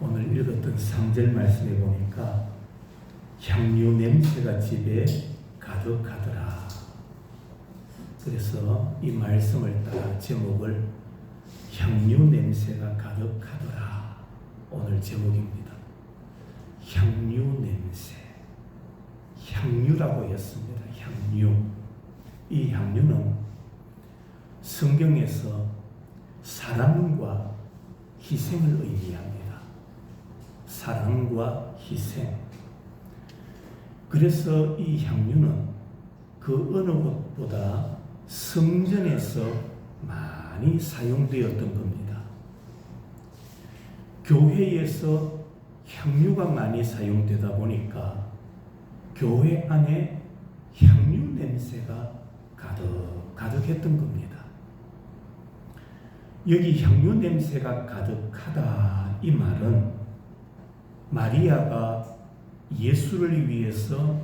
오늘 읽었던 3절 말씀에 보니까 향유 냄새가 집에 가득하더라. 그래서 이 말씀을 따라 제목을 향유 냄새가 가득하더라. 오늘 제목입니다. 향유 냄새. 향유라고 했습니다. 향유. 이 향유는 성경에서 사랑과 희생을 의미합니다. 사랑과 희생. 그래서 이 향유는 그 어느 곳보다 성전에서 많이 사용되었던 겁니다. 교회에서 향유가 많이 사용되다 보니까 교회 안에 향유 냄새가 가득했던 겁니다. 여기 향유 냄새가 가득하다 이 말은 마리아가 예수를 위해서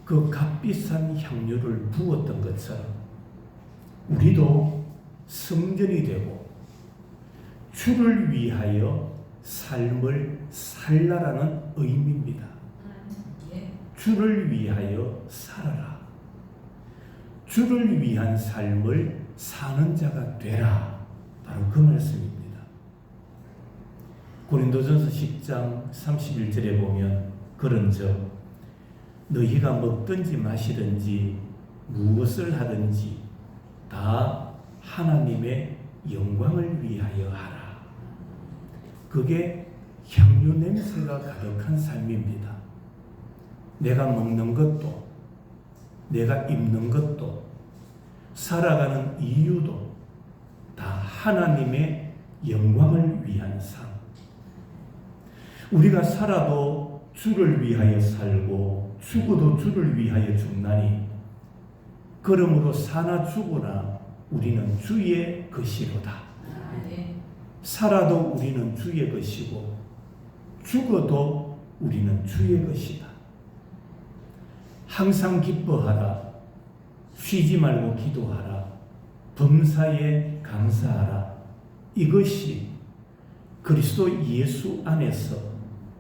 그 값비싼 향유를 부었던 것처럼 우리도 성전이 되고 주를 위하여 삶을 살라라는 의미입니다. 주를 위하여 살아라. 주를 위한 삶을 사는 자가 되라. 바로 그 말씀입니다. 고린도전서 10장 31절에 보면 그런즉 너희가 먹든지 마시든지 무엇을 하든지 다 하나님의 영광을 위하여 하라. 그게 향유 냄새가 가득한 삶입니다. 내가 먹는 것도 내가 입는 것도 살아가는 이유도 다 하나님의 영광을 위한 삶. 우리가 살아도 주를 위하여 살고 죽어도 주를 위하여 죽나니 그러므로 사나 죽으나 우리는 주의 것이로다. 살아도 우리는 주의 것이고 죽어도 우리는 주의 것이다. 항상 기뻐하라. 쉬지 말고 기도하라. 범사에 감사하라. 이것이 그리스도 예수 안에서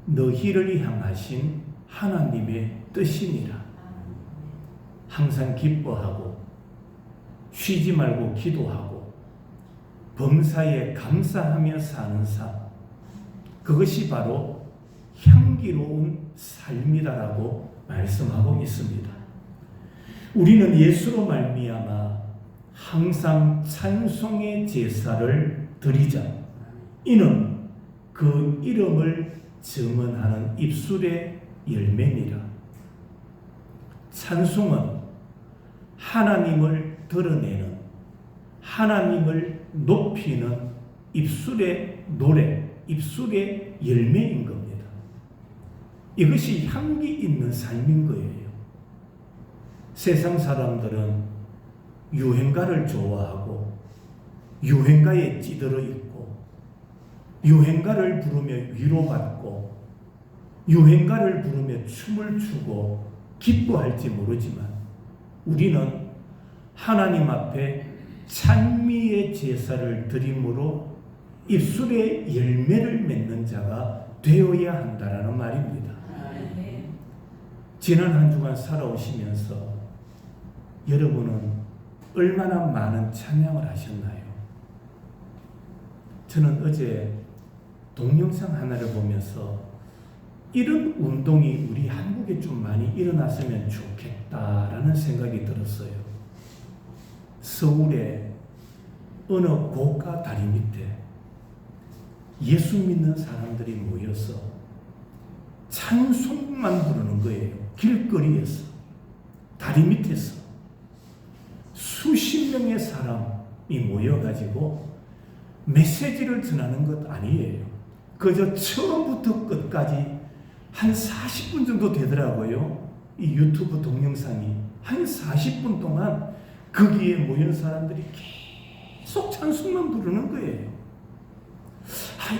너희를 향하신 하나님의 뜻이니라. 항상 기뻐하고 쉬지 말고 기도하고 범사에 감사하며 사는 삶. 그것이 바로 향기로운 삶이다라고 말씀하고 있습니다. 우리는 예수로 말미암아 항상 찬송의 제사를 드리자. 이는 그 이름을 증언하는 입술의 열매니라. 찬송은 하나님을 드러내는, 하나님을 높이는 입술의 노래, 입술의 열매인 겁니다. 이것이 향기 있는 삶인 거예요. 세상 사람들은 유행가를 좋아하고 유행가에 찌들어 있고 유행가를 부르며 위로받고 유행가를 부르며 춤을 추고 기뻐할지 모르지만 우리는 하나님 앞에 찬미의 제사를 드림으로 입술의 열매를 맺는 자가 되어야 한다라는 말입니다. 지난 한 주간 살아오시면서 여러분은 얼마나 많은 찬양을 하셨나요? 저는 어제 동영상 하나를 보면서 이런 운동이 우리 한국에 좀 많이 일어났으면 좋겠다라는 생각이 들었어요. 서울의 어느 고가 다리 밑에 예수 믿는 사람들이 모여서 찬송만 부르는 거예요. 길거리에서, 다리 밑에서 수십 명의 사람이 모여가지고 메시지를 전하는 것 아니에요. 그저 처음부터 끝까지 한 40분 정도 되더라고요. 이 유튜브 동영상이 한 40분 동안 거기에 모인 사람들이 계속 찬송만 부르는 거예요.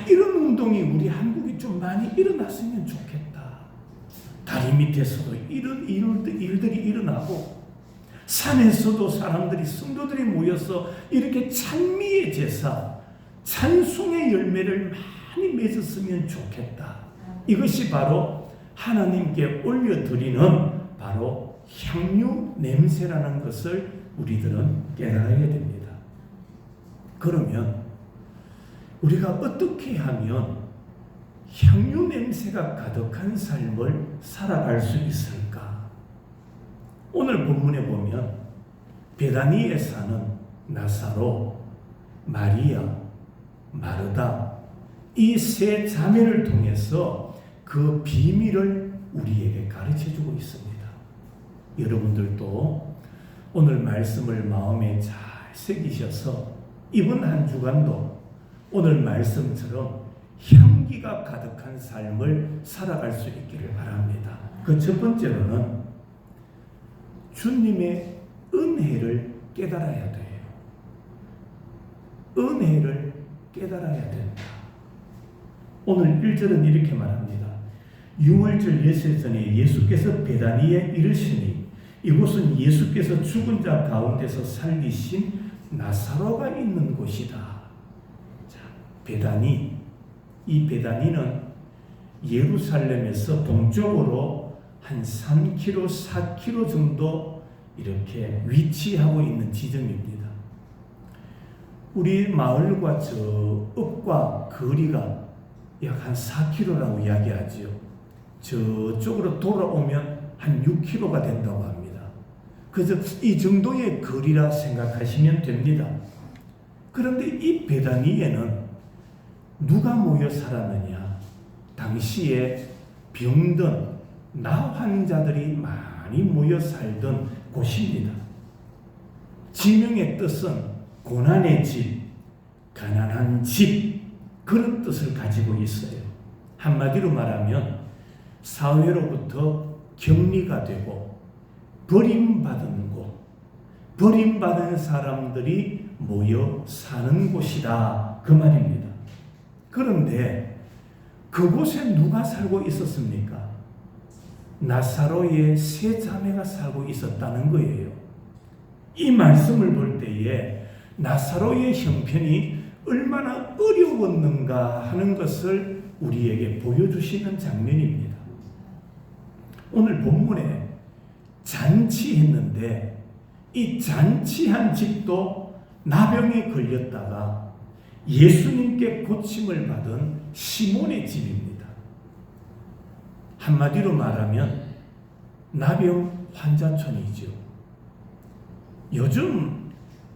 이런 운동이 우리 한국에 좀 많이 일어났으면 좋겠다. 다리 밑에서도 이런 일들이 일어나고 산에서도 사람들이 성도들이 모여서 이렇게 찬미의 제사, 찬송의 열매를 많이 맺었으면 좋겠다. 이것이 바로 하나님께 올려드리는 바로 향유 냄새라는 것을 우리들은 깨달아야 됩니다. 그러면 우리가 어떻게 하면 향유 냄새가 가득한 삶을 살아갈 수 있을까? 오늘 본문에 보면 베다니에 사는 나사로, 마리아, 마르다 이 세 자매를 통해서 그 비밀을 우리에게 가르쳐주고 있습니다. 여러분들도 오늘 말씀을 마음에 잘 새기셔서 이번 한 주간도 오늘 말씀처럼 향기가 가득한 삶을 살아갈 수 있기를 바랍니다. 그 첫 번째로는 주님의 은혜를 깨달아야 돼요. 은혜를 깨달아야 된다. 오늘 1절은 이렇게 말합니다. 6월절 예세전에 예수께서 베다니에 이르시니 이곳은 예수께서 죽은 자 가운데서 살리신 나사로가 있는 곳이다. 자, 베다니. 이 베다니는 예루살렘에서 동쪽으로 한 3km, 4km 정도 이렇게 위치하고 있는 지점입니다. 우리 마을과 저 읍과 거리가 약 한 4km라고 이야기하지요. 저쪽으로 돌아오면 한 6km가 된다고 합니다. 그래서 이 정도의 거리라 생각하시면 됩니다. 그런데 이 베다니에는 누가 모여 살았느냐? 당시에 병든 나 환자들이 많이 모여 살던 곳입니다. 지명의 뜻은 고난의 집, 가난한 집, 그런 뜻을 가지고 있어요. 한마디로 말하면 사회로부터 격리가 되고 버림받은 곳, 버림받은 사람들이 모여 사는 곳이다, 그 말입니다. 그런데 그곳에 누가 살고 있었습니까? 나사로의 세 자매가 살고 있었다는 거예요. 이 말씀을 볼 때에 나사로의 형편이 얼마나 어려웠는가 하는 것을 우리에게 보여주시는 장면입니다. 오늘 본문에 잔치했는데 이 잔치한 집도 나병에 걸렸다가 예수님께 고침을 받은 시몬의 집입니다. 한마디로 말하면 나병 환자촌이죠. 요즘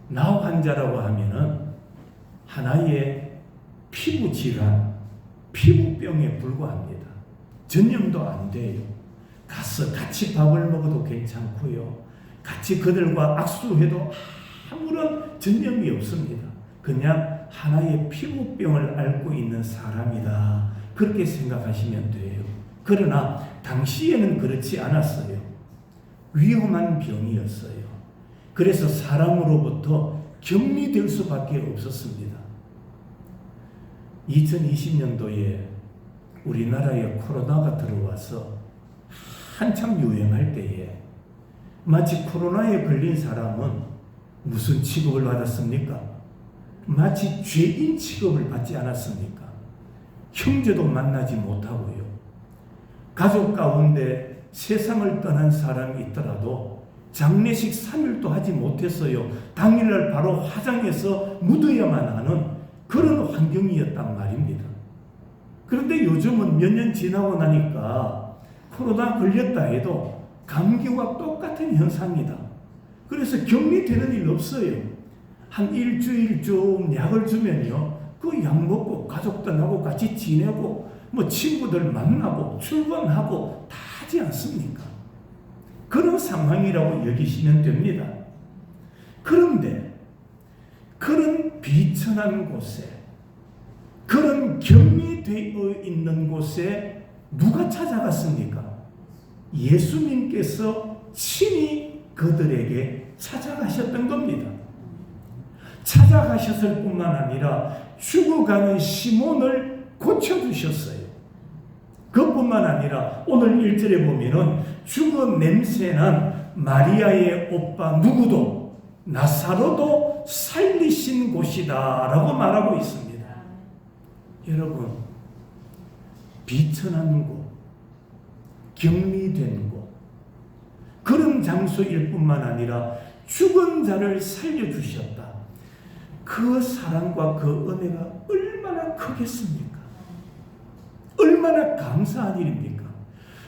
나 환자라고 하면은 하나의 피부 질환, 피부병에 불과합니다. 전염도 안 돼요. 가서 같이 밥을 먹어도 괜찮고요. 같이 그들과 악수해도 아무런 전염이 없습니다. 그냥 하나의 피부병을 앓고 있는 사람이다, 그렇게 생각하시면 돼요. 그러나 당시에는 그렇지 않았어요. 위험한 병이었어요. 그래서 사람으로부터 격리될 수밖에 없었습니다. 2020년도에 우리나라에 코로나가 들어와서 한참 유행할 때에 마치 코로나에 걸린 사람은 무슨 취급을 받았습니까? 마치 죄인 취급을 받지 않았습니까? 형제도 만나지 못하고요. 가족 가운데 세상을 떠난 사람이 있더라도 장례식 3일도 하지 못했어요. 당일날 바로 화장해서 묻어야만 하는 그런 환경이었단 말입니다. 그런데 요즘은 몇 년 지나고 나니까 코로나 걸렸다 해도 감기와 똑같은 현상이다. 그래서 격리되는 일 없어요. 한 일주일 좀 약을 주면요, 그 약 먹고 가족들하고 같이 지내고 뭐 친구들 만나고 출근하고 다 하지 않습니까? 그런 상황이라고 여기시면 됩니다. 그런데 그런 비천한 곳에, 그런 격리되어 있는 곳에 누가 찾아갔습니까? 예수님께서 친히 그들에게 찾아가셨던 겁니다. 찾아가셨을 뿐만 아니라 죽어가는 시몬을 고쳐주셨어요. 그뿐만 아니라 오늘 1절에 보면은 죽은 냄새난 마리아의 오빠 누구도, 나사로도 살리신 곳이다 라고 말하고 있습니다. 여러분, 비천한 곳, 격리된 곳, 그런 장소일 뿐만 아니라 죽은 자를 살려주셨다. 그 사랑과 그 은혜가 얼마나 크겠습니까? 얼마나 감사한 일입니까?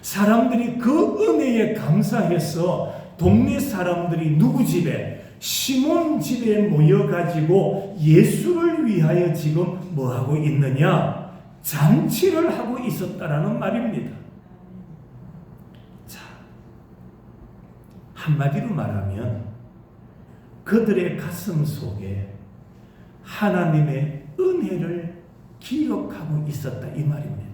사람들이 그 은혜에 감사해서 동네 사람들이 누구 집에? 시몬 집에 모여가지고 예수를 위하여 지금 뭐하고 있느냐? 잔치를 하고 있었다라는 말입니다. 자, 한마디로 말하면 그들의 가슴 속에 하나님의 은혜를 기억하고 있었다 이 말입니다.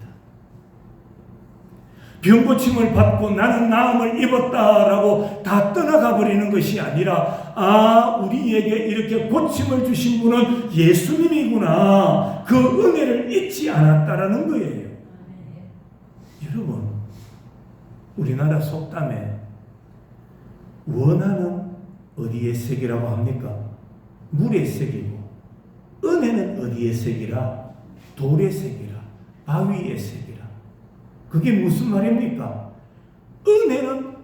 병고침을 받고 나는 나음을 입었다라고 다 떠나가 버리는 것이 아니라 우리에게 이렇게 고침을 주신 분은 예수님이구나. 그 은혜를 잊지 않았다라는 거예요. 여러분, 우리나라 속담에 원하는 어디에 색이라고 합니까? 물의 색이고, 은혜는 어디에 색이라? 돌의 색이라, 바위의 색이라. 그게 무슨 말입니까? 은혜는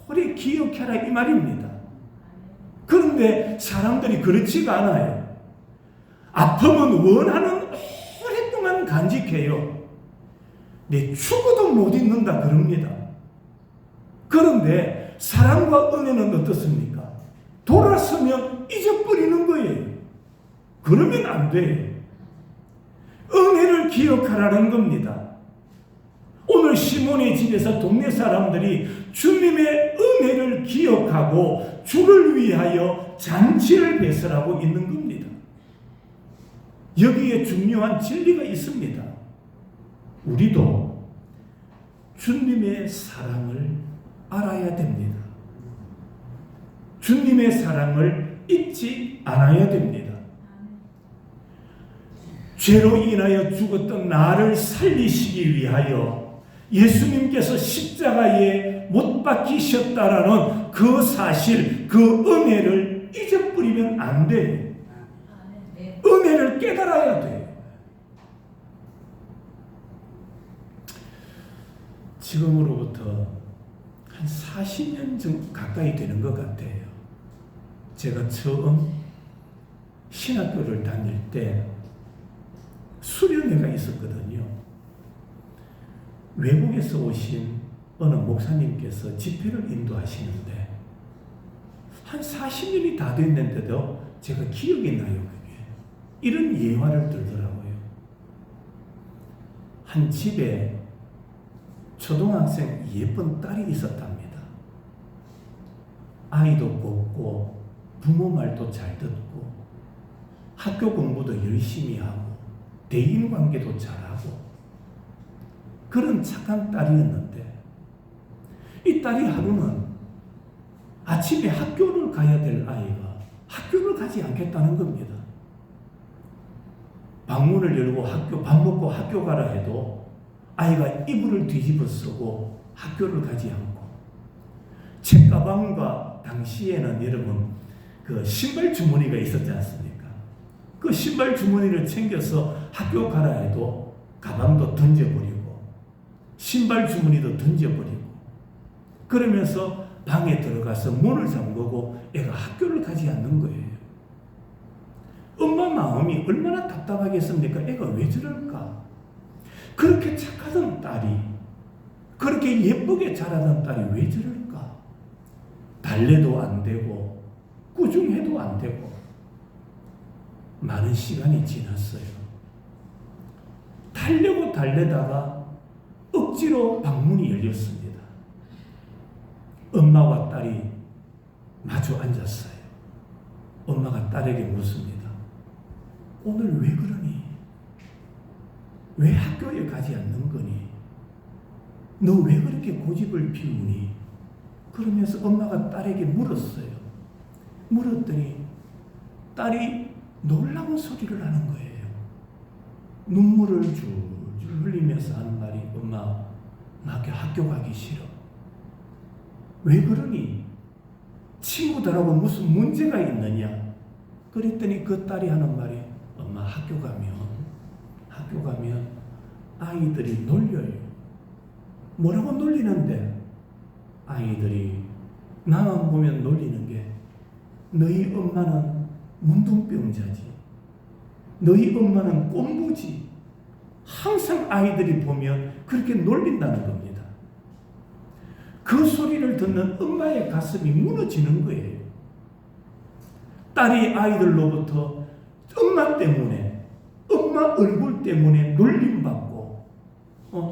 오래 기억해라 이 말입니다. 그런데 사람들이 그렇지가 않아요. 아픔은 원하는 오랫동안 간직해요. 내 죽어도 못 잊는다 그럽니다. 그런데 사랑과 은혜는 어떻습니까? 돌아서면 잊어버리는 거예요. 그러면 안 돼요. 은혜를 기억하라는 겁니다. 오늘 시몬의 집에서 동네 사람들이 주님의 은혜를 기억하고 주를 위하여 잔치를 배설하고 있는 겁니다. 여기에 중요한 진리가 있습니다. 우리도 주님의 사랑을 알아야 됩니다. 주님의 사랑을 잊지 않아야 됩니다. 죄로 인하여 죽었던 나를 살리시기 위하여 예수님께서 십자가에 못 박히셨다라는 그 사실, 그 은혜를 잊어버리면 안 돼요. 은혜를 깨달아야 돼요. 지금으로부터 한 40년 좀 가까이 되는 것 같아요. 제가 처음 신학교를 다닐 때 수련회가 있었거든요. 외국에서 오신 어느 목사님께서 집회를 인도하시는데 한 40년이 다 됐는데도 제가 기억이 나요. 그게 이런 예화를 들더라고요. 한 집에 초등학생 예쁜 딸이 있었답니다. 아이도 곱고 부모 말도 잘 듣고 학교 공부도 열심히 하고 대인관계도 잘하고 그런 착한 딸이었는데 이 딸이 하루는 아침에 학교를 가야 될 아이가 학교를 가지 않겠다는 겁니다. 방문을 열고 밥 먹고 학교 가라 해도 아이가 이불을 뒤집어 쓰고 학교를 가지 않고 책가방과 당시에는 여러분 그 신발 주머니가 있었지 않습니까? 그 신발 주머니를 챙겨서 학교 가라 해도 가방도 던져버리고 신발 주머니도 던져버리고 그러면서 방에 들어가서 문을 잠그고 애가 학교를 가지 않는 거예요. 엄마 마음이 얼마나 답답하겠습니까? 애가 왜 저럴까? 그렇게 착하던 딸이 그렇게 예쁘게 자라던 딸이 왜 저럴까? 달래도 안 되고 꾸중해도 안 되고 많은 시간이 지났어요. 달래고 달래다가 억지로 방문이 열렸습니다. 엄마와 딸이 마주 앉았어요. 엄마가 딸에게 묻습니다. 오늘 왜 그러니? 왜 학교에 가지 않는 거니? 너 왜 그렇게 고집을 피우니? 그러면서 엄마가 딸에게 물었어요. 물었더니 딸이 놀라운 소리를 하는 거예요. 눈물을 줄줄 흘리면서 하는 말이 엄마, 나 학교 가기 싫어. 왜 그러니? 친구들하고 무슨 문제가 있느냐? 그랬더니 그 딸이 하는 말이 엄마 학교 가면 학교 가면 아이들이 놀려요. 뭐라고 놀리는데? 아이들이 나만 보면 놀리는 게 너희 엄마는 문둥병자지. 너희 엄마는 꼼부지. 항상 아이들이 보면 그렇게 놀린다는 겁니다. 그 소리를 듣는 엄마의 가슴이 무너지는 거예요. 딸이 아이들로부터 엄마 때문에, 엄마 얼굴 때문에 놀림받고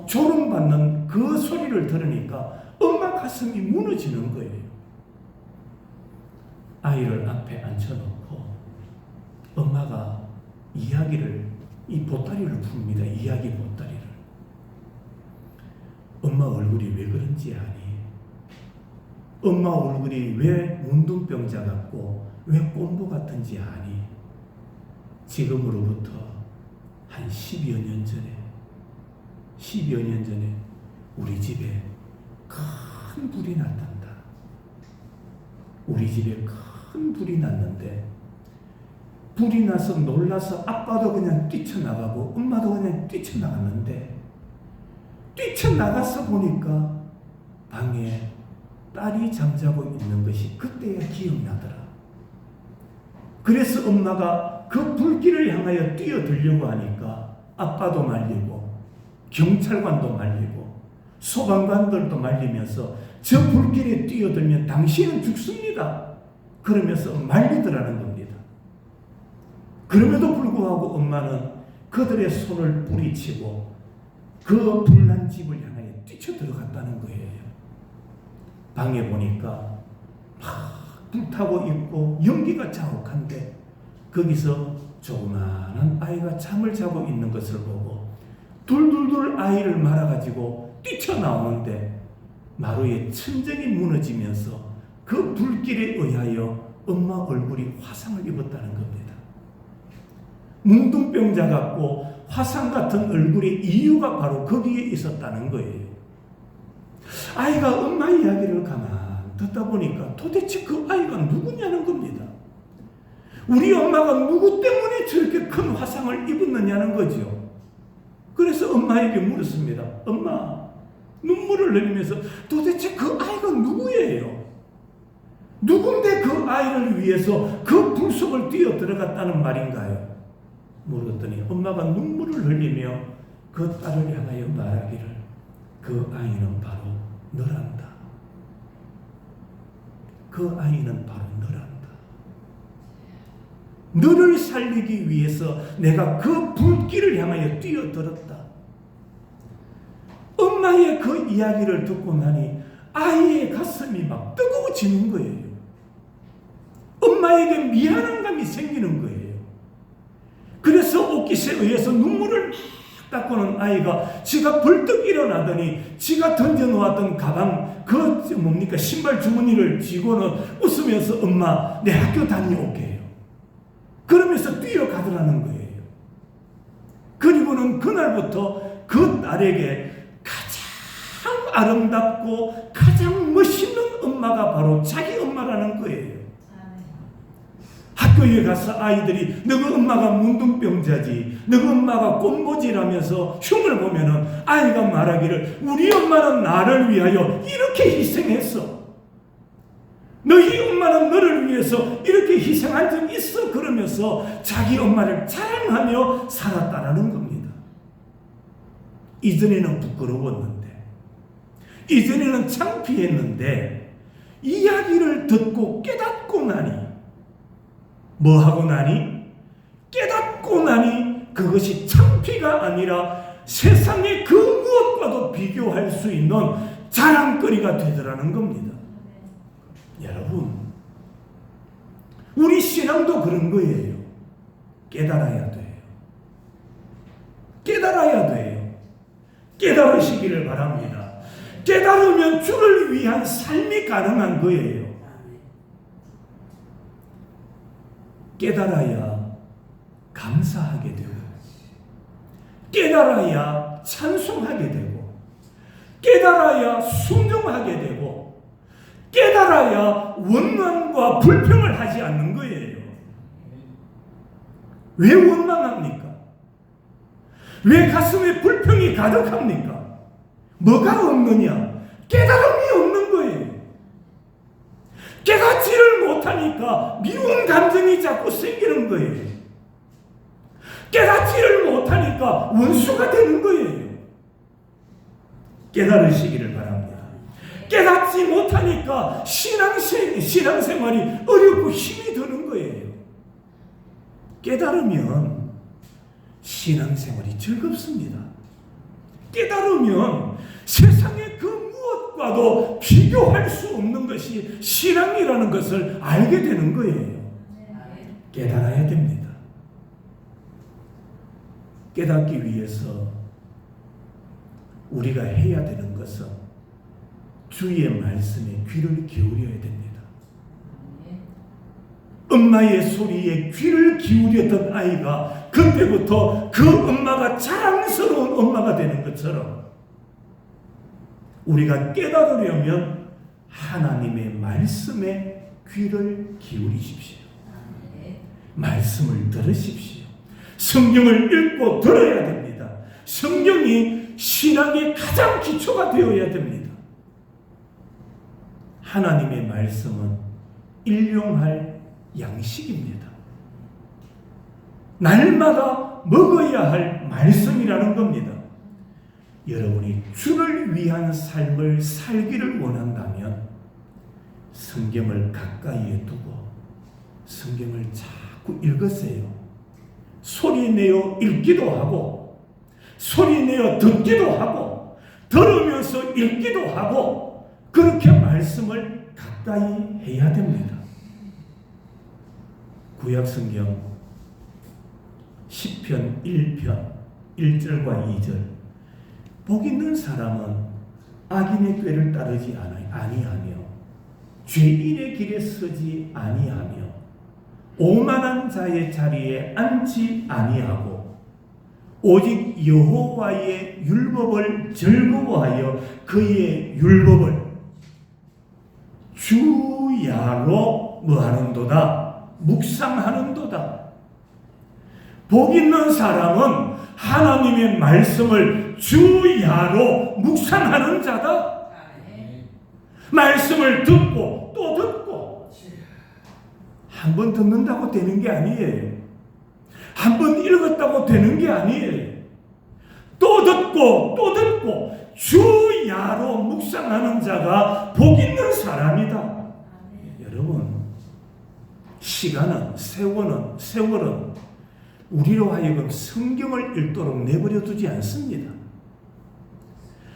조롱받는 그 소리를 들으니까 엄마 가슴이 무너지는 거예요. 아이를 앞에 앉혀놓고 엄마가 이야기를, 이 보따리를 풉니다. 이야기 보따리를. 엄마 얼굴이 왜 그런지 아니? 엄마 얼굴이 왜 문둥병자 같고 왜 꼼보 같은지 아니? 지금으로부터 한 10여 년 전에 우리 집에 큰 불이 났단다. 우리 집에 큰 불이 났는데 불이 나서 놀라서 아빠도 그냥 뛰쳐나가고 엄마도 그냥 뛰쳐나갔는데 뛰쳐나가서 보니까 방에 딸이 잠자고 있는 것이 그때야 기억나더라. 그래서 엄마가 그 불길을 향하여 뛰어들려고 하니까 아빠도 말리고 경찰관도 말리고 소방관들도 말리면서 저 불길에 뛰어들면 당신은 죽습니다. 그러면서 말리더라는 겁니다. 그럼에도 불구하고 엄마는 그들의 손을 뿌리치고 그 불난 집을 향하여 뛰쳐들어갔다는 거예요. 방에 보니까 막 불타고 있고 연기가 자욱한데 거기서 조그마한 아이가 잠을 자고 있는 것을 보고 둘둘둘 아이를 말아가지고 뛰쳐나오는데 마루에 천정이 무너지면서 그 불길에 의하여 엄마 얼굴이 화상을 입었다는 겁니다. 문둥병자 같고 화상 같은 얼굴의 이유가 바로 거기에 있었다는 거예요. 아이가 엄마 이야기를 가만 듣다 보니까 도대체 그 아이가 누구냐는 겁니다. 우리 엄마가 누구 때문에 저렇게 큰 화상을 입었느냐는 거죠. 그래서 엄마에게 물었습니다. 엄마, 눈물을 흘리면서 도대체 그 아이가 누구예요? 누군데 그 아이를 위해서 그 불 속을 뛰어 들어갔다는 말인가요? 물었더니 엄마가 눈물을 흘리며 그 딸을 향하여 말하기를 그 아이는 바로 너란다. 그 아이는 바로 너란다. 너를 살리기 위해서 내가 그 불길을 향하여 뛰어들었다. 엄마의 그 이야기를 듣고 나니 아이의 가슴이 막 뜨거워지는 거예요. 엄마에게 미안한 감이 생기는 거예요. 그래서 옷깃에 의해서 눈물을 막 닦고는 아이가 지가 벌떡 일어나더니 지가 던져놓았던 가방 그 뭡니까 신발 주머니를 쥐고는 웃으면서 엄마 내 학교 다녀올게 해요. 그러면서 뛰어가더라는 거예요. 그리고는 그날부터 그 딸에게 가장 아름답고 가장 멋있는 엄마가 바로 자기 엄마라는 거예요. 학교에 가서 아이들이 너희 엄마가 문둥병자지, 너희 엄마가 꼼보지라면서 흉을 보면은 아이가 말하기를 우리 엄마는 나를 위하여 이렇게 희생했어. 너희 엄마는 너를 위해서 이렇게 희생한 적 있어. 그러면서 자기 엄마를 자랑하며 살았다라는 겁니다. 이전에는 부끄러웠는데, 이전에는 창피했는데 이야기를 듣고 깨닫고 나니 뭐하고 나니? 깨닫고 나니 그것이 창피가 아니라 세상의 그 무엇과도 비교할 수 있는 자랑거리가 되더라는 겁니다. 여러분, 우리 신앙도 그런 거예요. 깨달아야 돼요. 깨달아야 돼요. 깨달으시기를 바랍니다. 깨달으면 주를 위한 삶이 가능한 거예요. 깨달아야 감사하게 되고, 깨달아야 찬송하게 되고, 깨달아야 순종하게 되고, 깨달아야 원망과 불평을 하지 않는 거예요. 왜 원망합니까? 왜 가슴에 불평이 가득합니까? 뭐가 없느냐? 깨달음이 없는 거예요. 깨닫지를 못하니까 미운 감정이 자꾸 생기는 거예요. 깨닫지를 못하니까 원수가 되는 거예요. 깨달으시기를 바랍니다. 깨닫지 못하니까 신앙생활이 어렵고 힘이 드는 거예요. 깨달으면 신앙생활이 즐겁습니다. 깨달으면 세상의 그 무엇과도 비교할 수 없는 것이 신앙이라는 것을 알게 되는 거예요. 깨달아야 됩니다. 깨닫기 위해서 우리가 해야 되는 것은 주의 말씀에 귀를 기울여야 됩니다. 엄마의 소리에 귀를 기울였던 아이가 그때부터 그 엄마가 자랑스러운 엄마가 되는 것처럼 우리가 깨달으려면 하나님의 말씀에 귀를 기울이십시오. 말씀을 들으십시오. 성경을 읽고 들어야 됩니다. 성경이 신앙의 가장 기초가 되어야 됩니다. 하나님의 말씀은 일용할 양식입니다. 날마다 먹어야 할 말씀이라는 겁니다. 여러분이 주를 위한 삶을 살기를 원한다면 성경을 가까이에 두고 성경을 자꾸 읽으세요. 소리내어 읽기도 하고 소리내어 듣기도 하고 들으면서 읽기도 하고 그렇게 말씀을 가까이 해야 됩니다. 구약성경 시편 1편 1절과 2절 복 있는 사람은 악인의 꾀를 따르지 아니하며 죄인의 길에 서지 아니하며 오만한 자의 자리에 앉지 아니하고 오직 여호와의 율법을 즐거워하여 그의 율법을 주야로 뭐하는도다 묵상하는도다. 복 있는 사람은 하나님의 말씀을 주야로 묵상하는 자다. 말씀을 듣고 또 듣고 한 번 듣는다고 되는 게 아니에요. 한 번 읽었다고 되는 게 아니에요. 또 듣고 또 듣고 주야로 묵상하는 자가 복 있는 사람이다. 여러분 시간은 세월은 우리로 하여금 성경을 읽도록 내버려 두지 않습니다.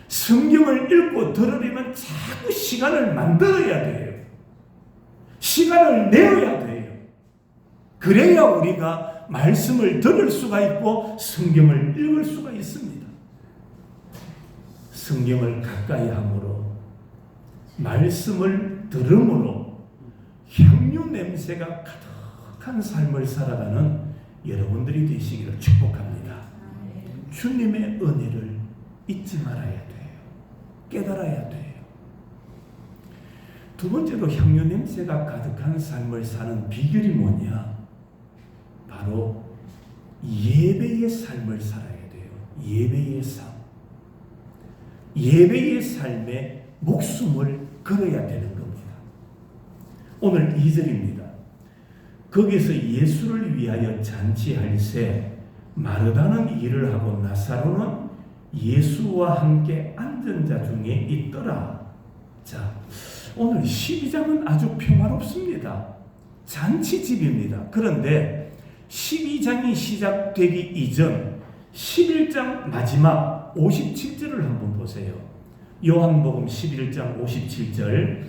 성경을 읽고 들으려면 자꾸 시간을 만들어야 돼요. 시간을 내어야 돼요. 그래야 우리가 말씀을 들을 수가 있고 성경을 읽을 수가 있습니다. 성경을 가까이 함으로 말씀을 들음으로 향유 냄새가 가득한 삶을 살아가는 여러분들이 되시기를 축복합니다. 주님의 은혜를 잊지 말아야 돼요. 깨달아야 돼요. 두 번째로 향유 냄새가 가득한 삶을 사는 비결이 뭐냐? 바로 예배의 삶을 살아야 돼요. 예배의 삶. 예배의 삶에 목숨을 걸어야 되는 겁니다. 오늘 2절입니다. 거기서 예수를 위하여 잔치할세 마르다는 일을 하고 나사로는 예수와 함께 앉은 자 중에 있더라. 자, 오늘 12장은 아주 평화롭습니다. 잔치집입니다. 그런데 12장이 시작되기 이전 11장 마지막 57절을 한번 보세요. 요한복음 11장 57절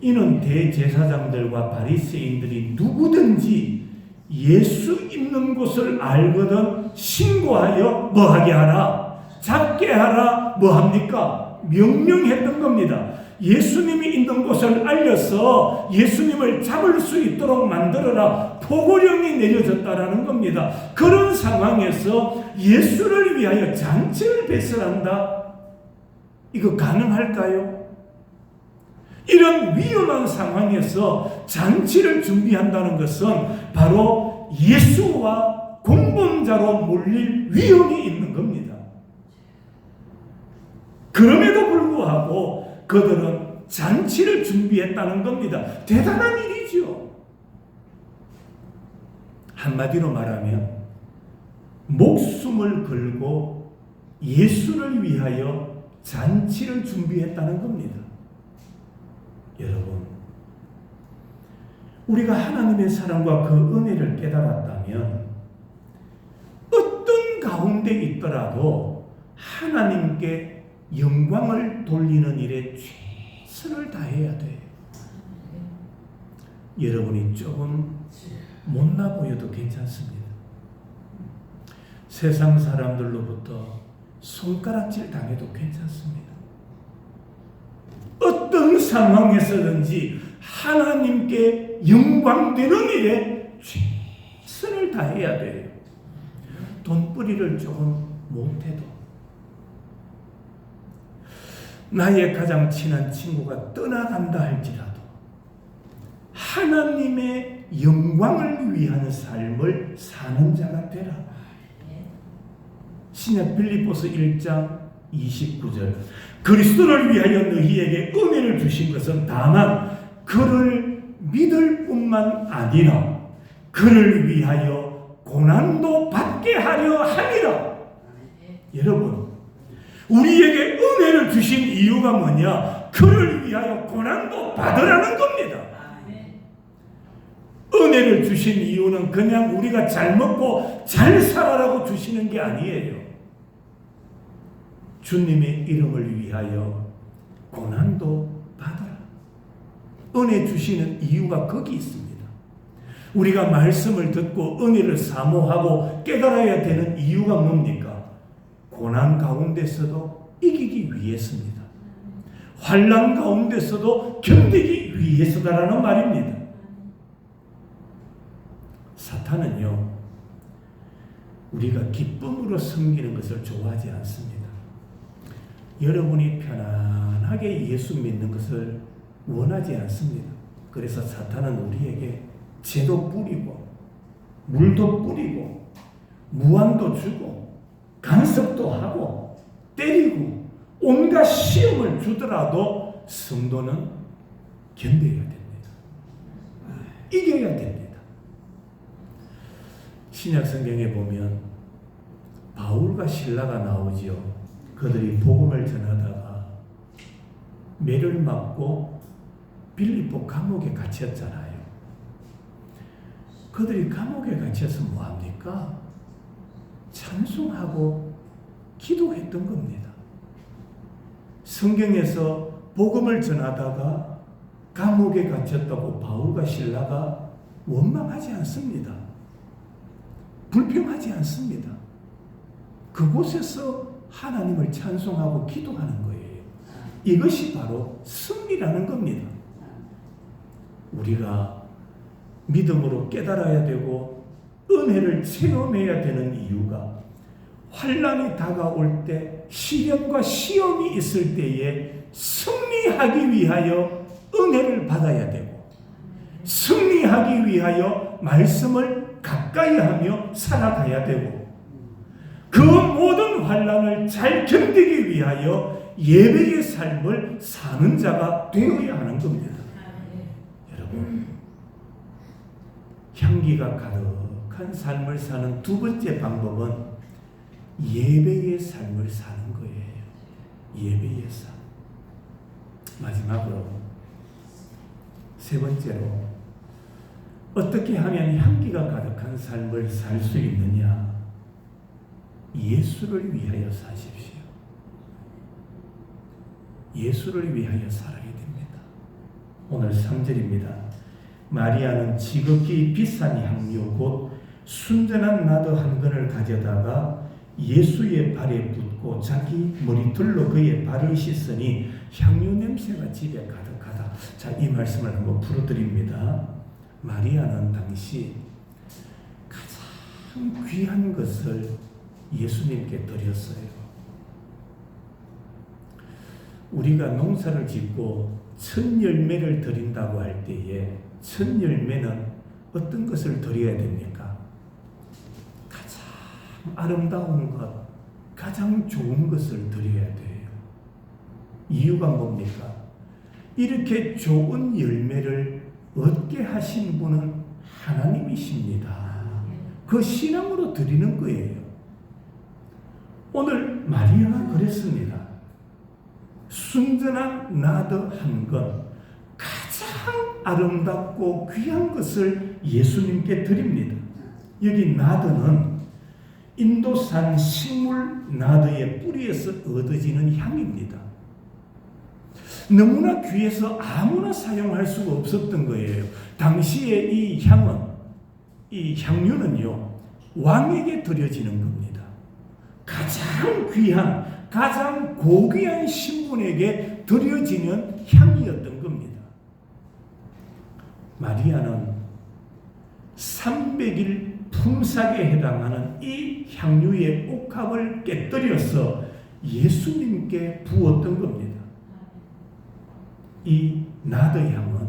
이는 대제사장들과 바리새인들이 누구든지 예수 있는 곳을 알거든 신고하여 뭐하게 하라? 잡게 하라? 뭐합니까? 명령했던 겁니다. 예수님이 있는 곳을 알려서 예수님을 잡을 수 있도록 만들어라. 포고령이 내려졌다라는 겁니다. 그런 상황에서 예수를 위하여 잔치를 배설한다? 이거 가능할까요? 이런 위험한 상황에서 잔치를 준비한다는 것은 바로 예수와 공범자로 몰릴 위험이 있는 겁니다. 그럼에도 불구하고 그들은 잔치를 준비했다는 겁니다. 대단한 일이죠. 한마디로 말하면 목숨을 걸고 예수를 위하여 잔치를 준비했다는 겁니다. 여러분, 우리가 하나님의 사랑과 그 은혜를 깨달았다면 어떤 가운데 있더라도 하나님께 영광을 돌리는 일에 최선을 다해야 돼요. 여러분이 조금 못나 보여도 괜찮습니다. 세상 사람들로부터 손가락질 당해도 괜찮습니다. 어떤 상황에서든지 하나님께 영광되는 일에 최선을 다해야 돼요. 돈벌이를 조금 못해도, 나의 가장 친한 친구가 떠나간다 할지라도 하나님의 영광을 위한 삶을 사는 자가 되라. 신약 빌립보서 1장 29절, 그리스도를 위하여 너희에게 은혜를 주신 것은 다만 그를 믿을 뿐만 아니라 그를 위하여 고난도 받게 하려 함이라. 여러분, 우리에게 은혜를 주신 이유가 뭐냐? 그를 위하여 고난도 받으라는 겁니다. 은혜를 주신 이유는 그냥 우리가 잘 먹고 잘 살아라고 주시는 게 아니에요. 주님의 이름을 위하여 고난도 받아라. 은혜 주시는 이유가 거기 있습니다. 우리가 말씀을 듣고 은혜를 사모하고 깨달아야 되는 이유가 뭡니까? 고난 가운데서도 이기기 위해서입니다. 환난 가운데서도 견디기 위해서다라는 말입니다. 사탄은요, 우리가 기쁨으로 섬기는 것을 좋아하지 않습니다. 여러분이 편안하게 예수 믿는 것을 원하지 않습니다. 그래서 사탄은 우리에게 재도 뿌리고 물도 뿌리고 무안도 주고 간섭도 하고 때리고 온갖 시험을 주더라도 성도는 견뎌야 됩니다. 이겨야 됩니다. 신약 성경에 보면 바울과 실라가 나오지요. 그들이 복음을 전하다가 매를 맞고 빌립보 감옥에 갇혔잖아요. 그들이 감옥에 갇혀서 뭐합니까? 찬송하고 기도했던 겁니다. 성경에서 복음을 전하다가 감옥에 갇혔다고 바울과 실라가 원망하지 않습니다. 불평하지 않습니다. 그곳에서 하나님을 찬송하고 기도하는 거예요. 이것이 바로 승리라는 겁니다. 우리가 믿음으로 깨달아야 되고 은혜를 체험해야 되는 이유가 환난이 다가올 때, 시련과 시험이 있을 때에 승리하기 위하여 은혜를 받아야 되고 승리하기 위하여 말씀을 가까이 하며 살아가야 되고 그 모든 환난을 잘 견디기 위하여 예배의 삶을 사는 자가 되어야 하는 겁니다. 여러분, 향기가 가득한 삶을 사는 두 번째 방법은 예배의 삶을 사는 거예요. 예배의 삶. 마지막으로 세 번째로 어떻게 하면 향기가 가득한 삶을 살 수 있느냐? 예수를 위하여 사십시오. 예수를 위하여 살아야 됩니다. 오늘 3절입니다. 마리아는 지극히 비싼 향료 곧 순전한 나드 한 근을 가져다가 예수의 발에 붓고 자기 머리털로 그의 발을 씻으니 향유 냄새가 집에 가득하다. 자, 이 말씀을 한번 풀어드립니다. 마리아는 당시 가장 귀한 것을 예수님께 드렸어요. 우리가 농사를 짓고 첫 열매를 드린다고 할 때에 첫 열매는 어떤 것을 드려야 됩니까? 아름다운 것, 가장 좋은 것을 드려야 돼요. 이유가 뭡니까? 이렇게 좋은 열매를 얻게 하신 분은 하나님이십니다. 그 신앙으로 드리는 거예요. 오늘 마리아가 그랬습니다. 순전한 나드 한 건 가장 아름답고 귀한 것을 예수님께 드립니다. 여기 나드는 인도산 식물 나드의 뿌리에서 얻어지는 향입니다. 너무나 귀해서 아무나 사용할 수가 없었던 거예요. 당시에 이 향은, 이 향유는요, 왕에게 드려지는 겁니다. 가장 귀한, 가장 고귀한 신분에게 드려지는 향이었던 겁니다. 마리아는 300일 품삯에 해당하는 이 향유의 옥합을 깨뜨려서 예수님께 부었던 겁니다. 이 나드향은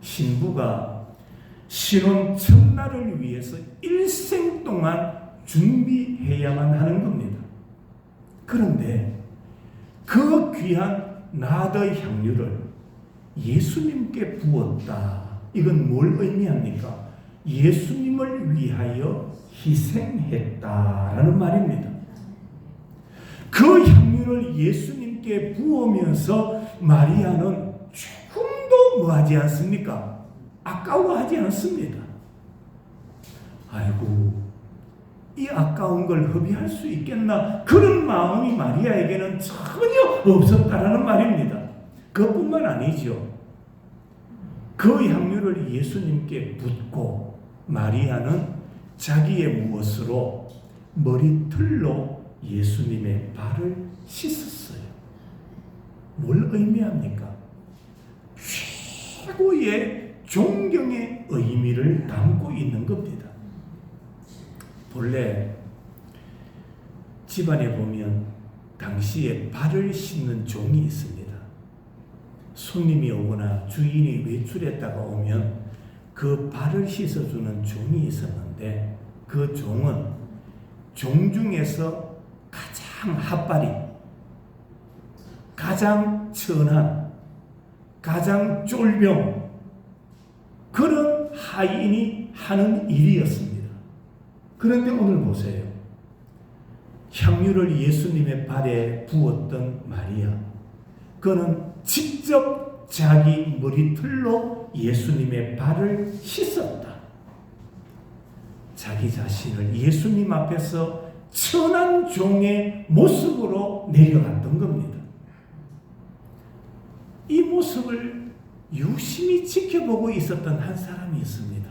신부가 신혼 첫날을 위해서 일생 동안 준비해야만 하는 겁니다. 그런데 그 귀한 나드 향유를 예수님께 부었다. 이건 뭘 의미합니까? 예수님을 위하여 희생했다라는 말입니다. 그 향유를 예수님께 부으면서 마리아는 조금도 뭐하지 않습니까? 아까워하지 않습니다. 아이고, 이 아까운 걸 허비할 수 있겠나? 그런 마음이 마리아에게는 전혀 없었다라는 말입니다. 그것뿐만 아니죠. 그 향유를 예수님께 붓고 마리아는 자기의 무엇으로 머리털로 예수님의 발을 씻었어요. 뭘 의미합니까? 최고의 존경의 의미를 담고 있는 겁니다. 본래 집안에 보면 당시에 발을 씻는 종이 있습니다. 손님이 오거나 주인이 외출했다가 오면 그 발을 씻어주는 종이 있었는데, 그 종은 종 중에서 가장 핫발이, 가장 천한, 가장 쫄병, 그런 하인이 하는 일이었습니다. 그런데 오늘 보세요. 향유를 예수님의 발에 부었던 마리아, 그는 직접 자기 머리털로 예수님의 발을 씻었다. 자기 자신을 예수님 앞에서 천한 종의 모습으로 내려갔던 겁니다. 이 모습을 유심히 지켜보고 있었던 한 사람이 있습니다.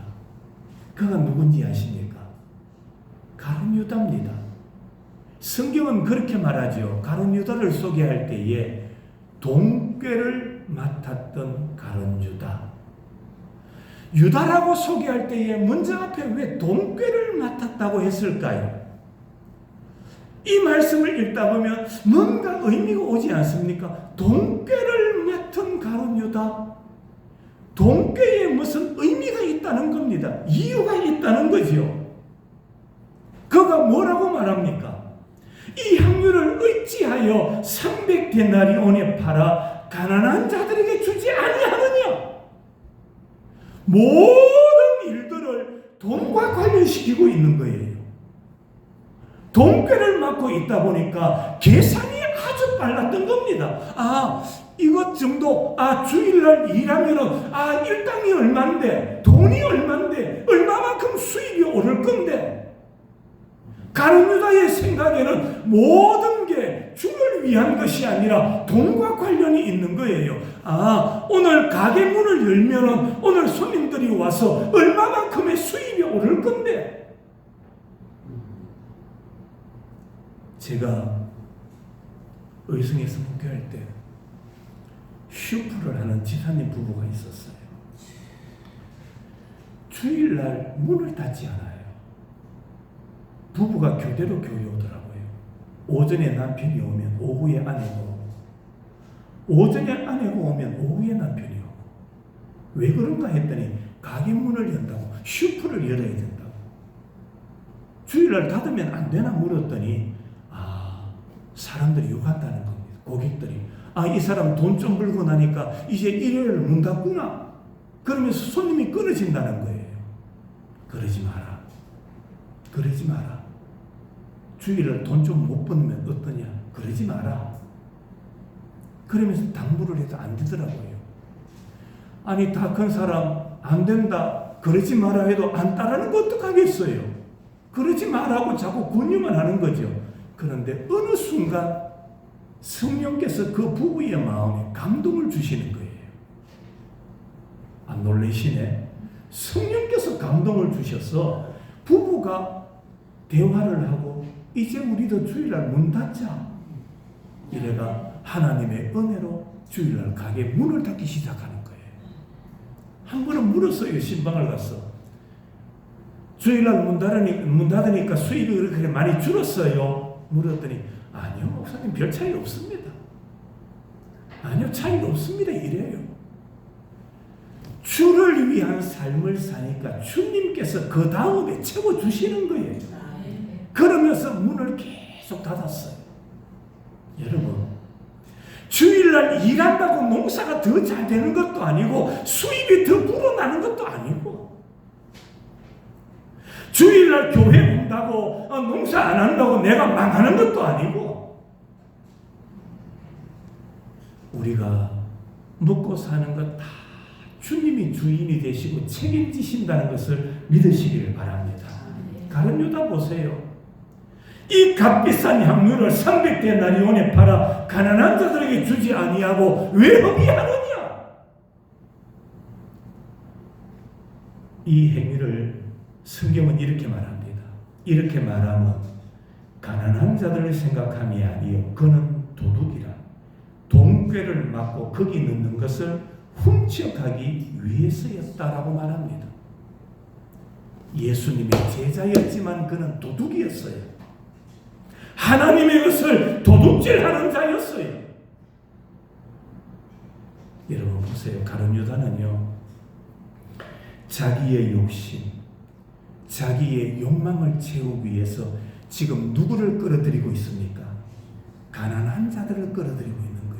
그가 누군지 아십니까? 가룟 유다입니다. 성경은 그렇게 말하죠. 가룟 유다를 소개할 때에 동꾀를 맡았던 가룟 유다. 유다라고 소개할 때에 문장 앞에 왜 동꾀를 맡았다고 했을까요? 이 말씀을 읽다 보면 뭔가 의미가 오지 않습니까? 동꾀를 맡은 가룟 유다. 동꾀에 무슨 의미가 있다는 겁니다. 이유가 있다는 거죠. 그가 뭐라고 말합니까? 이 향유를 어찌하여 300데나리온에 팔아 가난한 자들에게 주지 아니하느냐? 모든 일들을 돈과 관련시키고 있는 거예요. 동꾀를 맡고 있다 보니까 계산이 아주 빨랐던 겁니다. 이것 정도, 주일날 일하면은, 일당이 얼만데, 돈이 얼만데, 얼마만큼 수입이 오를 건데, 가룟 유다의 생각에는 모든 게 주를 위한 것이 아니라 돈과 관련이 있는 거예요. 오늘 가게 문을 열면은 오늘 손님들이 와서 얼마만큼의 수입이 오를 건데. 제가 의성에서 목회할 때 슈프를 하는 지사님 부부가 있었어요. 주일날 문을 닫지 않아요. 부부가 교대로 교회 오더라고요. 오전에 남편이 오면 오후에 아내가 오고, 오전에 아내가 오면 오후에 남편이 오고. 왜 그런가 했더니 가게 문을 연다고, 슈프를 열어야 된다고. 주일날 닫으면 안 되나 물었더니 사람들이 욕한다는 겁니다. 고객들이 이 사람 돈 좀 벌고 나니까 이제 일요일 문 닫구나 그러면서 손님이 끊어진다는 거예요. 그러지 마라. 그러지 마라. 주일날 돈 좀 못 벌면 어떠냐. 그러지 마라. 그러면서 당부를 해도 안 되더라고요. 아니 다 큰 사람 안 된다 그러지 마라 해도 안 따르는 거 어떡하겠어요. 그러지 말라고 자꾸 권유만 하는 거죠. 그런데 어느 순간 성령께서 그 부부의 마음에 감동을 주시는 거예요. 안 놀라시네. 성령께서 감동을 주셔서 부부가 대화를 하고 이제 우리도 주일날 문 닫자. 이래가 하나님의 은혜로 주일날 가게 문을 닫기 시작하는 거예요. 한 번은 물었어요. 신방을 가서. 주일날 문 닫으니까 수입이 그렇게 많이 줄었어요. 물었더니 아니요 목사님 별 차이 없습니다. 아니요 차이 없습니다. 이래요. 주를 위한 삶을 사니까 주님께서 그 다음에 채워주시는 거예요. 그러면서 문을 계속 닫았어요. 여러분 주일날 일한다고 농사가 더 잘 되는 것도 아니고 수입이 더 불어나는 것도 아니고 주일날 교회 온다고 농사 안 한다고 내가 망하는 것도 아니고 우리가 먹고 사는 것 다 주님이 주인이 되시고 책임지신다는 것을 믿으시기를 바랍니다. 가룟 유다 보세요. 이 값비싼 향유를 300데나리온에 팔아 가난한 자들에게 주지 아니하고 왜 허비하느냐. 이 행위를 성경은 이렇게 말합니다. 이렇게 말하면 가난한 자들을 생각함이 아니요 그는 도둑이라 돈꾀를 맞고 거기 넣는 것을 훔쳐가기 위해서였다라고 말합니다. 예수님의 제자였지만 그는 도둑이었어요. 하나님의 것을 도둑질하는 자였어요. 여러분 보세요. 가룟 유다는요 자기의 욕심, 자기의 욕망을 채우기 위해서 지금 누구를 끌어들이고 있습니까? 가난한 자들을 끌어들이고 있는 거예요.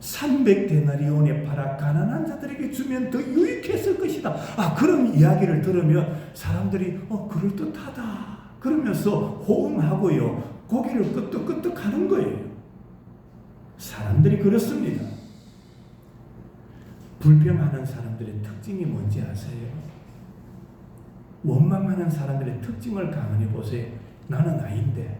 300데나리온에 팔아 가난한 자들에게 주면 더 유익했을 것이다. 그런 이야기를 들으면 사람들이 그럴듯하다 그러면서 호응하고요. 고개를 끄덕끄덕 하는 거예요. 사람들이 그렇습니다. 불평하는 사람들의 특징이 뭔지 아세요? 원망하는 사람들의 특징을 가만히 보세요. 나는 아닌데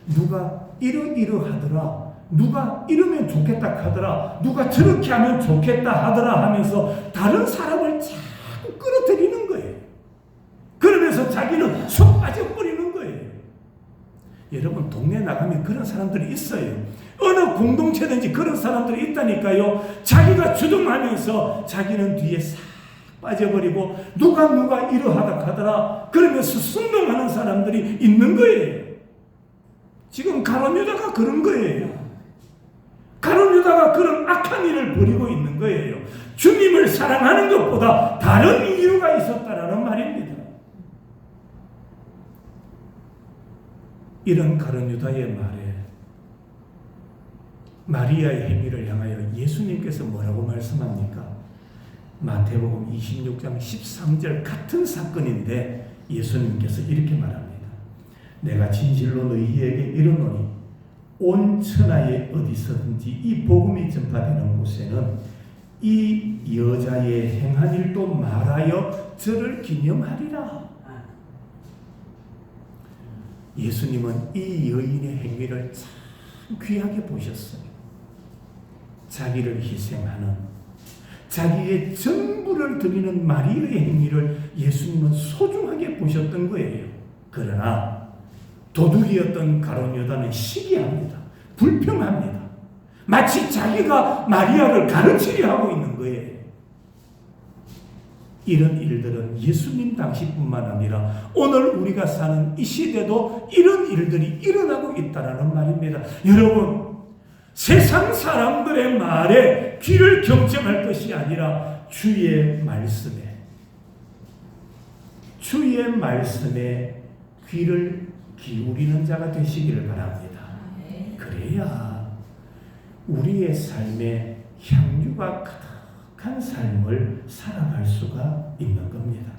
누가 이러하더라, 누가 이러면 좋겠다 하더라, 누가 저렇게 하면 좋겠다 하더라 하면서 다른 사람을 자꾸 끌어들이는 거예요. 그러면서 자기는 속 빠져버리는 거예요. 여러분 동네 나가면 그런 사람들이 있어요. 어느 공동체든지 그런 사람들이 있다니까요. 자기가 주동하면서 자기는 뒤에 싹 빠져버리고 누가 이러하다 하더라 그러면서 순동하는 사람들이 있는 거예요. 지금 가룟 유다가 그런 거예요. 가룟 유다가 그런 악한 일을 벌이고 있는 거예요. 주님을 사랑하는 것보다 다른 이유가 있었다라는 말입니다. 이런 가룟 유다의 말에 마리아의 행위를 향하여 예수님께서 뭐라고 말씀합니까? 마태복음 26장 13절 같은 사건인데 예수님께서 이렇게 말합니다. 내가 진실로 너희에게 이르노니 온 천하에 어디서든지 이 복음이 전파되는 곳에는 이 여자의 행한 일도 말하여 저를 기념하리라. 예수님은 이 여인의 행위를 참 귀하게 보셨어요. 자기를 희생하는, 자기의 전부를 드리는 마리아의 행위를 예수님은 소중하게 보셨던 거예요. 그러나 도둑이었던 가룟 유다는 시기합니다. 불평합니다. 마치 자기가 마리아를 가르치려 하고 있는 거예요. 이런 일들은 예수님 당시뿐만 아니라 오늘 우리가 사는 이 시대도 이런 일들이 일어나고 있다는 말입니다. 여러분, 세상 사람들의 말에 귀를 경청할 것이 아니라 주의 말씀에, 주의 말씀에 귀를 기울이는 자가 되시기를 바랍니다. 그래야 우리의 삶에 향유가 가득한 삶을 살아갈 수가 있는 겁니다.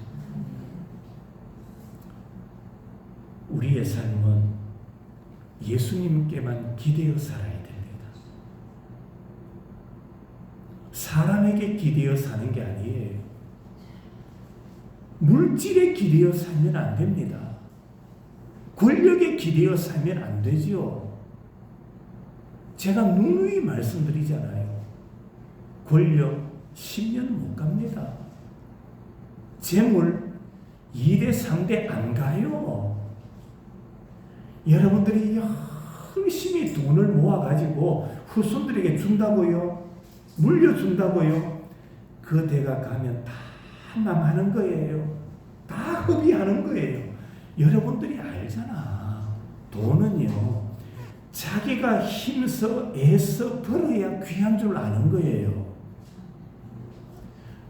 우리의 삶은 예수님께만 기대어 살아야 됩니다. 사람에게 기대어 사는 게 아니에요. 물질에 기대어 살면 안 됩니다. 권력에 기대어 살면 안 되지요. 제가 누누이 말씀드리잖아요. 권력 10년 못 갑니다. 재물 2대 3대 안 가요. 여러분들이 열심히 돈을 모아가지고 후손들에게 준다고요? 물려준다고요? 그 대가 가면 다 망하는 거예요. 다 허비하는 거예요. 여러분들이 알잖아. 돈은요, 자기가 힘써 애써 벌어야 귀한 줄 아는 거예요.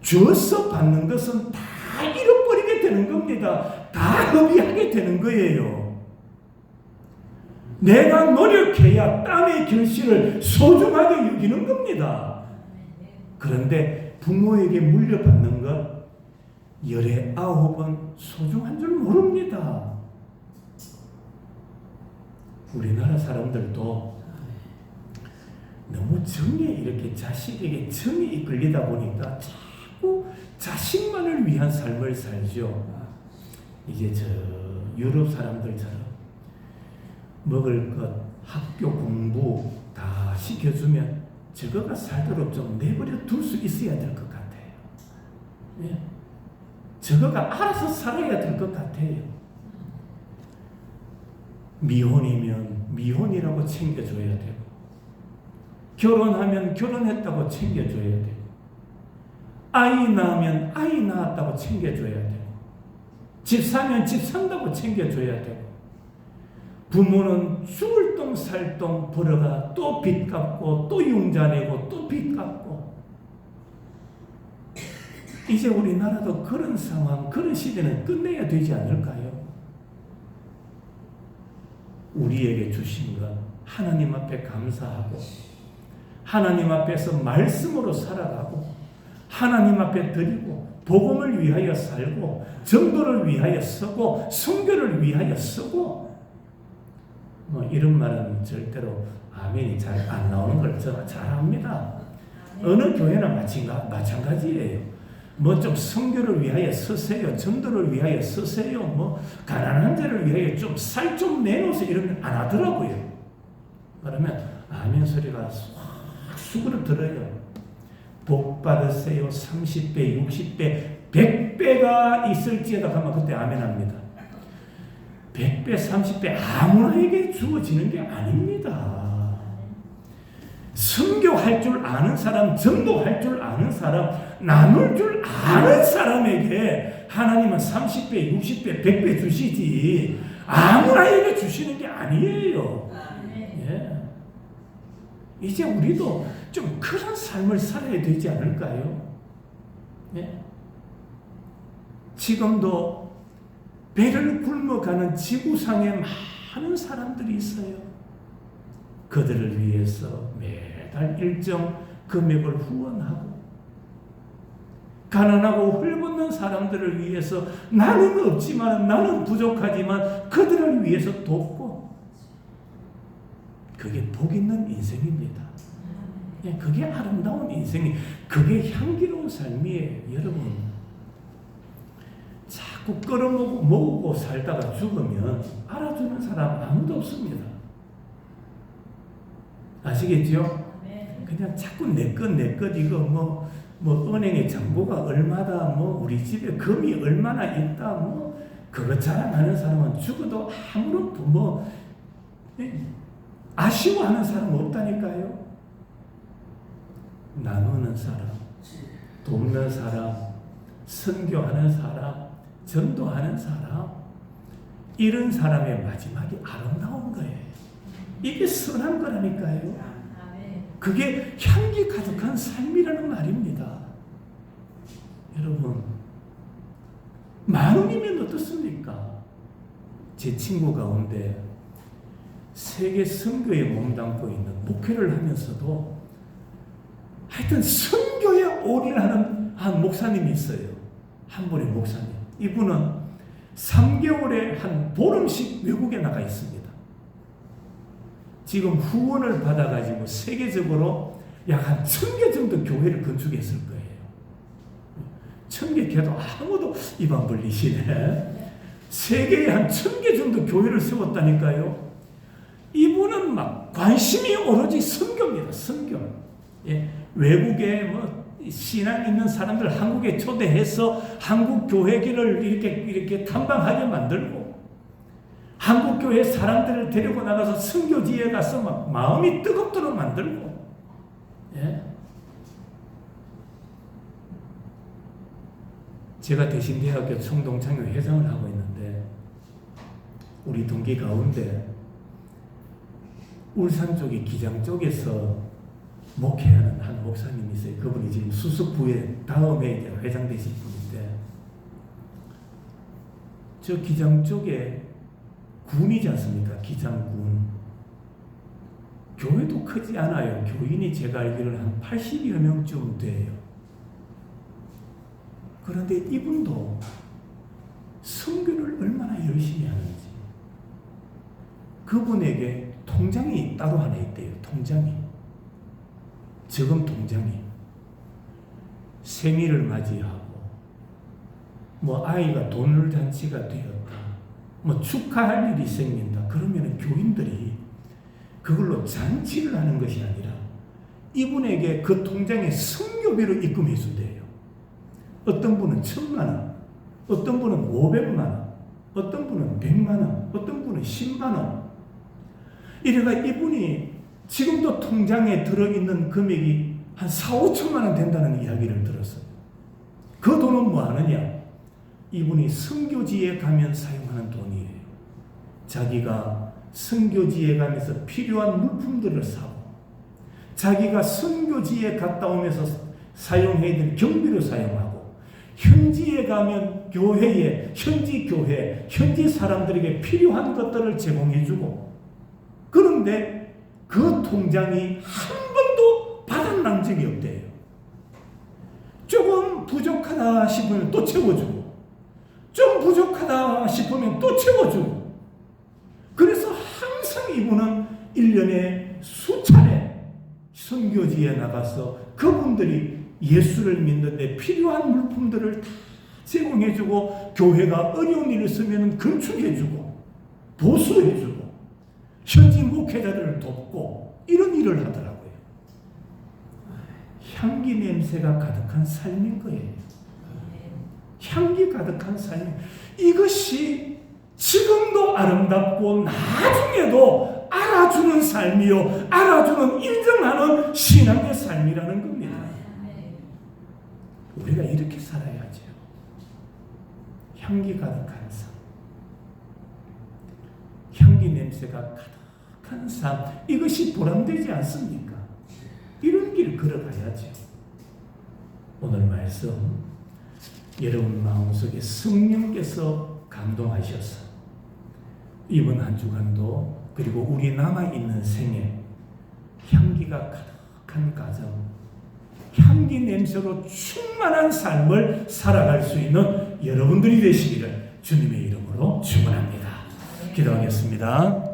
줘서 받는 것은 다 잃어버리게 되는 겁니다. 다 허비하게 되는 거예요. 내가 노력해야 땀의 결실을 소중하게 여기는 겁니다. 그런데 부모에게 물려받는 것 열에 9은 소중한 줄 모릅니다. 우리나라 사람들도 너무 정에 이렇게 자식에게 정이 이끌리다 보니까 자꾸 자식만을 위한 삶을 살죠. 이제 저 유럽 사람들처럼 먹을 것, 학교 공부 다 시켜주면 저거가 살도록 좀 내버려 둘 수 있어야 될 것 같아요. 네. 저거가 알아서 살아야 될 것 같아요. 미혼이면 미혼이라고 챙겨줘야 되고, 결혼하면 결혼했다고 챙겨줘야 되고, 아이 낳으면 아이 낳았다고 챙겨줘야 되고, 집 사면 집 산다고 챙겨줘야 되고, 부모는 죽을 똥 살 똥 벌어가 또 빚 갚고 또 융자 내고 또 빚 갚고. 이제 우리나라도 그런 상황, 그런 시대는 끝내야 되지 않을까요? 우리에게 주신 것 하나님 앞에 감사하고, 하나님 앞에서 말씀으로 살아가고, 하나님 앞에 드리고, 복음을 위하여 살고, 전도를 위하여 쓰고, 선교를 위하여 쓰고, 이런 말은 절대로 아멘이 잘 안 나오는 걸 제가 잘 압니다. 어느 교회나 마찬가지예요. 좀 선교를 위하여 쓰세요. 전도를 위하여 쓰세요. 가난한 자를 위하여 좀 살 좀 내놓으세요. 이러면 안 하더라고요. 그러면 아멘 소리가 확 수그러들어요. 복 받으세요. 30배, 60배, 100배가 있을지어다 하면 그때 아멘 합니다. 100배, 30배 아무나에게 주어지는 게 아닙니다. 선교할 줄 아는 사람, 전도할 줄 아는 사람, 나눌 줄 아는 사람에게 하나님은 30배, 60배, 100배 주시지 아무나에게 주시는 게 아니에요. 예. 이제 우리도 좀 그런 삶을 살아야 되지 않을까요? 예. 지금도 배를 굶어가는 지구상에 많은 사람들이 있어요. 그들을 위해서 매달 일정 금액을 후원하고, 가난하고 홀벗는 사람들을 위해서 나는 없지만, 나는 부족하지만 그들을 위해서 돕고, 그게 복 있는 인생입니다. 그게 아름다운 인생이, 그게 향기로운 삶이에요. 여러분, 자꾸 끌어모으고 살다가 죽으면 알아주는 사람 아무도 없습니다. 아시겠죠? 그냥 자꾸 내 것 이거 은행에 잔고가 얼마다, 우리 집에 금이 얼마나 있다, 그거 자랑하는 사람은 죽어도 아무런 아쉬워하는 사람 없다니까요. 나누는 사람, 돕는 사람, 선교하는 사람, 전도하는 사람, 이런 사람의 마지막이 아름다운 거예요. 이게 선한 거라니까요. 그게 향기 가득한 삶이라는 말입니다. 여러분, 10,000원이면 어떻습니까? 제 친구 가운데 세계 선교에 몸담고 있는 목회를 하면서도 하여튼 선교에 올인하는 한 목사님이 있어요. 한 분의 목사님. 이분은 3개월에 한 보름씩 외국에 나가 있습니다. 지금 후원을 받아가지고 세계적으로 약 한 1,000개 정도 교회를 건축했을 거예요. 1,000개 걔도 아무도 입 안 벌리시네. 세계에 한 1,000개 정도 교회를 세웠다니까요. 이분은 막 관심이 오로지 선교입니다. 선교. 예, 외국에 뭐 신앙 있는 사람들 한국에 초대해서 한국 교회길을 이렇게 탐방하게 만들고, 한국 교회 사람들을 데리고 나가서 선교지에 가서 막 마음이 뜨겁도록 만들고, 예. 제가 대신대학교 총동창회 회장을 하고 있는데 우리 동기 가운데 울산 쪽의 기장 쪽에서 목회하는 한 목사님이 있어요. 그분이 지금 수석부에 다음에 이제 회장 되신 분인데, 저 기장 쪽에 군이지 않습니까? 기장군. 교회도 크지 않아요. 교인이 제가 알기로는 한 80여 명쯤 돼요. 그런데 이분도 선교를 얼마나 열심히 하는지, 그분에게 통장이 따로 하나 있대요. 통장이. 저금 통장이. 생일을 맞이하고, 뭐 아이가 돈잔치가 되었다, 뭐 축하할 일이 생긴다, 그러면 교인들이 그걸로 잔치를 하는 것이 아니라 이분에게 그 통장에 선교비로 입금해 준대요. 어떤 분은 1,000만 원, 어떤 분은 500만 원, 어떤 분은 100만 원, 어떤 분은 10만 원. 이래가 이분이 지금도 통장에 들어있는 금액이 한 4,5천만 원 된다는 이야기를 들었어요. 그 돈은 뭐 하느냐? 이분이 선교지에 가면 사용하는 돈이에요. 자기가 선교지에 가면서 필요한 물품들을 사고, 자기가 선교지에 갔다 오면서 사용해야 될 경비로 사용하고, 현지에 가면 교회에, 현지 교회, 현지 사람들에게 필요한 것들을 제공해주고, 그런데 그 통장이 한 번도 바닥난 적이 없대요. 조금 부족하다 싶으면 또 채워주고, 좀 부족하다 싶으면 또 채워주고. 그래서 항상 이분은 1년에 수차례 선교지에 나가서 그분들이 예수를 믿는데 필요한 물품들을 다 제공해주고, 교회가 어려운 일을 쓰면 건축해주고, 보수해주고, 현지 목회자들을 돕고, 이런 일을 하더라고요. 향기 냄새가 가득한 삶인 거예요. 향기 가득한 삶. 이것이 지금도 아름답고 나중에도 알아주는 삶이요, 알아주는, 인정하는 신앙의 삶이라는 겁니다. 우리가 이렇게 살아야죠. 향기 가득한 삶, 향기 냄새가 가득한 삶, 이것이 보람되지 않습니까? 이런 길을 걸어가야죠. 오늘 말씀, 여러분 마음속에 성령께서 감동하셔서 이번 한 주간도, 그리고 우리 남아있는 생에 향기가 가득한 가정, 향기 냄새로 충만한 삶을 살아갈 수 있는 여러분들이 되시기를 주님의 이름으로 축원합니다. 기도하겠습니다.